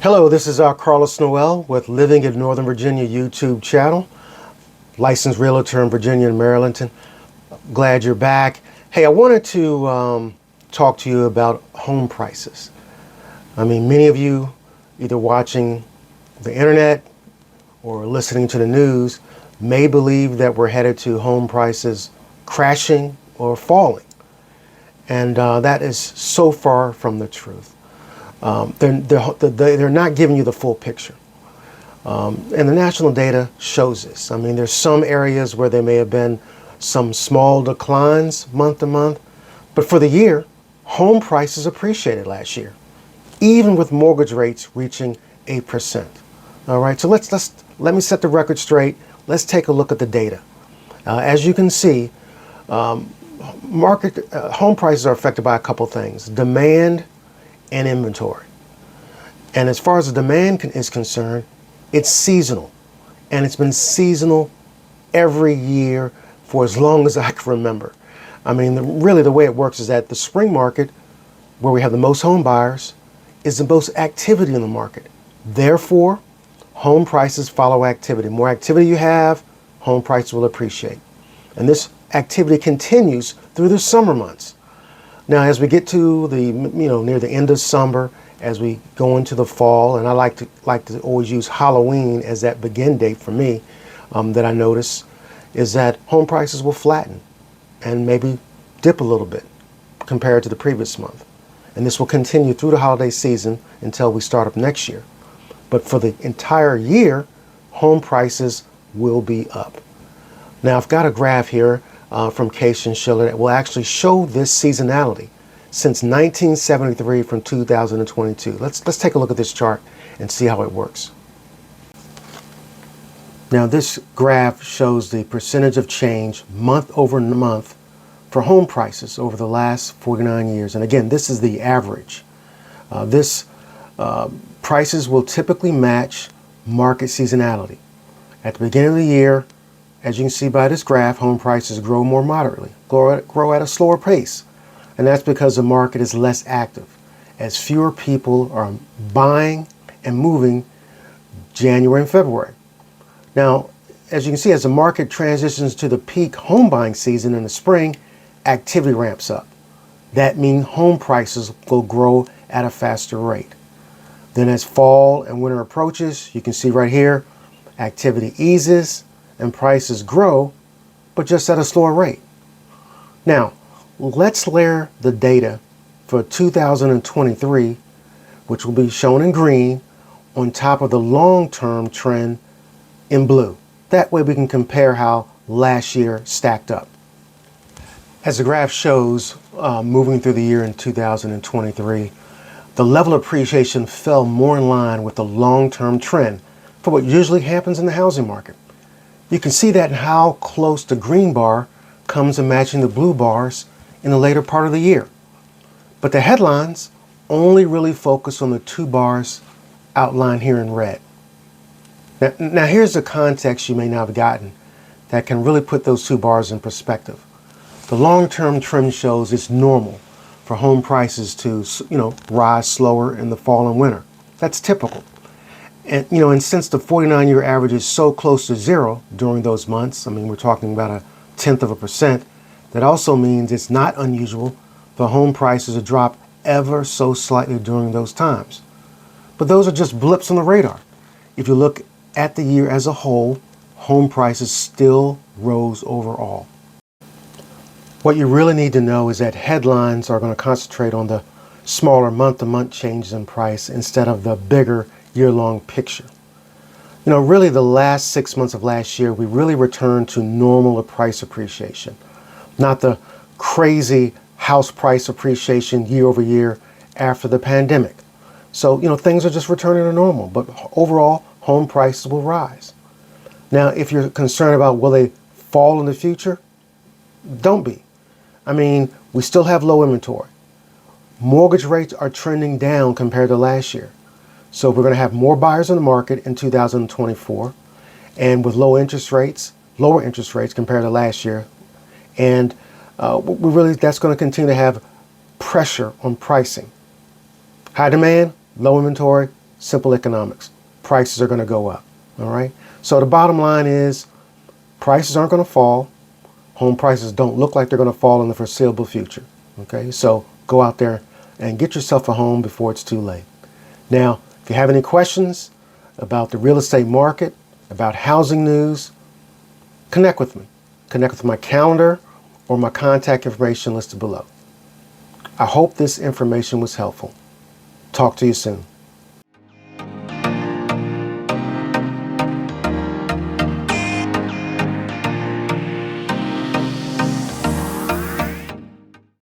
Hello, this is Carlos Noel with Living in Northern Virginia YouTube channel, licensed realtor in Virginia and Maryland. Glad you're back. Hey, I wanted to talk to you about home prices. I mean, many of you either watching the internet or listening to the news may believe that we're headed to home prices crashing or falling. And that is so far from the truth. They're not giving you the full picture. And the national data shows this. I mean, there's some areas where there may have been some small declines month to month, but for the year, home prices appreciated last year, even with mortgage rates reaching 8%. All right, so let me set the record straight. Let's take a look at the data. As you can see, home prices are affected by a couple things: demand and inventory. And as far as the demand is concerned, it's seasonal, and it's been seasonal every year for as long as I can remember. I mean, really the way it works is that the spring market, where we have the most home buyers, is the most activity in the market. Therefore, home prices follow activity. More activity you have, home prices will appreciate. And this activity continues through the summer months. Now, as we get to the near the end of summer, as we go into the fall, and I like to always use Halloween as that begin date for me, that I notice is that home prices will flatten and maybe dip a little bit compared to the previous month. And this will continue through the holiday season until we start up next year. But for the entire year, home prices will be up. Now, I've got a graph here from Case and Schiller that will actually show this seasonality since 1973 from 2022. Let's take a look at this chart and see how it works. Now, this graph shows the percentage of change month over month for home prices over the last 49 years. And again, this is the average. Prices will typically match market seasonality. At the beginning of the year, as you can see by this graph, home prices grow more moderately, grow at a slower pace. And that's because the market is less active, as fewer people are buying and moving January and February. Now, as you can see, as the market transitions to the peak home buying season in the spring, activity ramps up. That means home prices will grow at a faster rate. Then as fall and winter approaches, you can see right here, activity eases and prices grow, but just at a slower rate. Now, let's layer the data for 2023, which will be shown in green, on top of the long-term trend in blue. That way we can compare how last year stacked up. As the graph shows, moving through the year in 2023, the level of appreciation fell more in line with the long-term trend for what usually happens in the housing market. You can see that in how close the green bar comes to matching the blue bars in the later part of the year. But the headlines only really focus on the two bars outlined here in red. Now here's the context you may not have gotten that can really put those two bars in perspective. The long-term trend shows it's normal for home prices to, rise slower in the fall and winter. That's typical. And since the 49-year average is so close to zero during those months, I mean, we're talking about 0.1%, that also means it's not unusual for home prices to drop ever so slightly during those times. But those are just blips on the radar. If you look at the year as a whole, home prices still rose overall. What you really need to know is that headlines are going to concentrate on the smaller month-to-month changes in price instead of the bigger year-long picture. Really the last 6 months of last year, we really returned to normal price appreciation, not the crazy house price appreciation year over year after the pandemic. So, things are just returning to normal, but overall, home prices will rise. Now, if you're concerned about will they fall in the future, don't be. I mean, we still have low inventory. Mortgage rates are trending down compared to last year. So we're going to have more buyers in the market in 2024, and with lower interest rates compared to last year. And that's going to continue to have pressure on pricing. High demand, low inventory, Simple economics. Prices are going to go up. All right. So the bottom line is prices aren't going to fall. Home prices don't look like they're going to fall in the foreseeable future. Okay. So go out there and get yourself a home before it's too late. Now, if you have any questions about the real estate market, about housing news, connect with me. Connect with my calendar or my contact information listed below. I hope this information was helpful. Talk to you soon.